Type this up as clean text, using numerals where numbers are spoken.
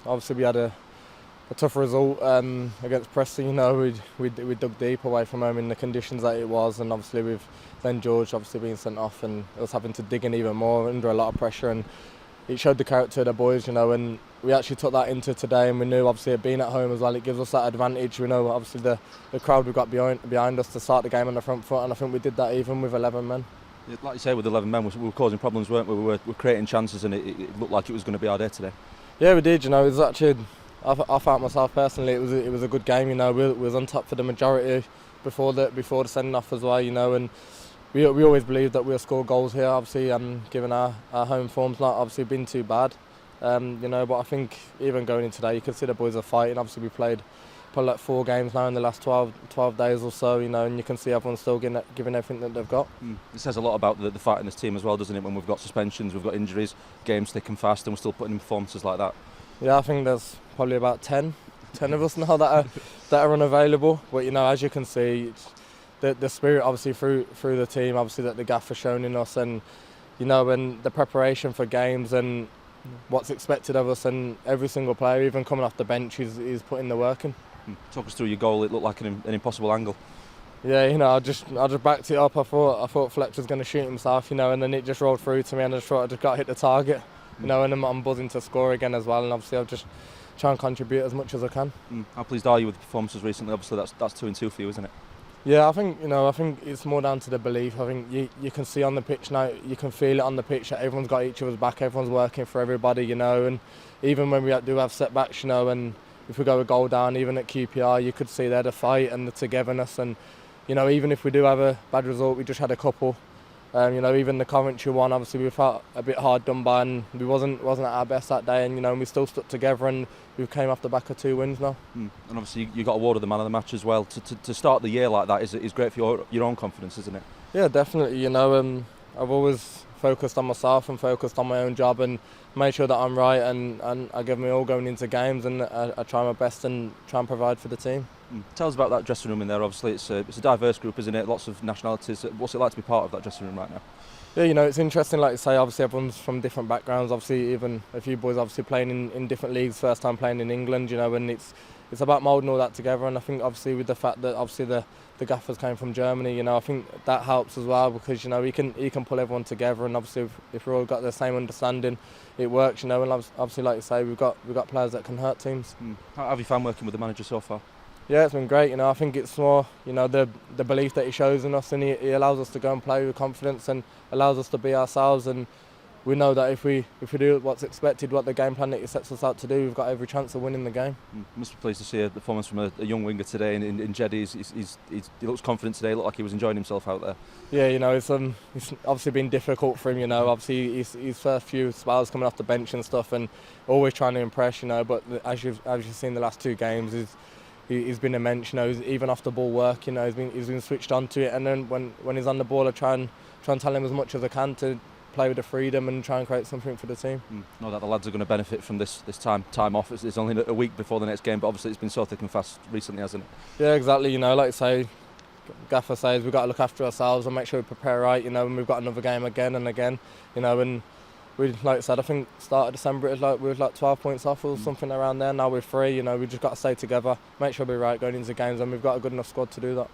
obviously we had a tough result against Preston. You know, we dug deep away from home in the conditions that it was, and obviously with then George obviously being sent off and us having to dig in even more under a lot of pressure, and it showed the character of the boys, you know, and we actually took that into today, and we knew obviously it being at home as well, it gives us that advantage. We know obviously the crowd we've got behind us to start the game on the front foot, and I think we did that even with 11 men. Like you say, with 11 men, we were causing problems, weren't we? We were creating chances, and it looked like it was going to be our day today. Yeah, we did. You know, it was actually, I found myself personally, it was a good game. You know, we was on top for the majority before the sending off as well. You know, and we always believed that we'll score goals here. Obviously, given our home form's not obviously been too bad. You know, but I think even going in today, you can see the boys are fighting. Obviously, we played probably like 4 games now in the last 12 days or so, you know, and you can see everyone's still giving everything that they've got. It says a lot about the fight in this team as well, doesn't it, when we've got suspensions, we've got injuries, games thick and fast, and we're still putting in performances like that. Yeah, I think there's probably about 10 of us now that are unavailable, but you know, as you can see, the spirit obviously through the team, obviously that the gaffer's shown in us, and you know, and the preparation for games and what's expected of us, and every single player, even coming off the bench, is putting the work in. Talk us through your goal. It looked like an impossible angle. Yeah, you know, I just backed it up. I thought Fletcher was going to shoot himself, you know, and then it just rolled through to me, and I just thought I just got to hit the target, you know, and I'm buzzing to score again as well, and obviously I'll just try and contribute as much as I can. How pleased are you with the performances recently? Obviously that's 2 and 2 for you, isn't it? Yeah, I think it's more down to the belief. I think you can see on the pitch now, you can feel it on the pitch that everyone's got each other's back, everyone's working for everybody, you know, and even when we do have setbacks, you know, and if we go a goal down, even at QPR, you could see there the fight and the togetherness, and you know, even if we do have a bad result, we just had a couple. You know, even the Coventry one, obviously we felt a bit hard done by, and we wasn't at our best that day, and you know, we still stuck together, and we came off the back of 2 wins now. And obviously you got awarded the man of the match as well. To start the year like that is great for your own confidence, isn't it? Yeah, definitely. You know, I've always focused on myself and focused on my own job, and made sure that I'm right, and I give me all going into games, and I try my best and try and provide for the team. Tell us about that dressing room in there. Obviously it's a diverse group, isn't it? Lots of nationalities. What's it like to be part of that dressing room right now? Yeah, you know, it's interesting, like you say, obviously everyone's from different backgrounds. Obviously even a few boys obviously playing in different leagues, first time playing in England, you know, and it's about moulding all that together, and I think obviously with the fact that obviously the gaffers came from Germany, you know, I think that helps as well, because you know, he can pull everyone together, and obviously if we've all got the same understanding, it works, you know, and obviously like you say, we've got players that can hurt teams. How have you found working with the manager so far? Yeah, it's been great. You know, I think it's more, you know, the belief that he shows in us, and he allows us to go and play with confidence, and allows us to be ourselves, and we know that if we do what's expected, what the game plan that he sets us out to do, we've got every chance of winning the game. Must be pleased to see a performance from a young winger today in Jeddy. He looks confident today. Looked like he was enjoying himself out there. Yeah, you know, it's obviously been difficult for him. You know, obviously his first few spells coming off the bench and stuff, and always trying to impress. You know, but as you've seen the last 2 games, he's been immense. You know, even off the ball work, you know, he's been switched on to it, and then when he's on the ball, I try and tell him as much as I can to play with the freedom and try and create something for the team. Know that the lads are going to benefit from this time off. It's only a week before the next game, but obviously it's been so thick and fast recently, hasn't it? Yeah, exactly. You know, like you say, Gaffer says we've got to look after ourselves and make sure we prepare right. You know, and we've got another game again and again. You know, and we, like I said, I think start of December it was like we were like 12 points off or something around there. Now we're 3. You know, we just got to stay together, make sure we're right going into games, and we've got a good enough squad to do that.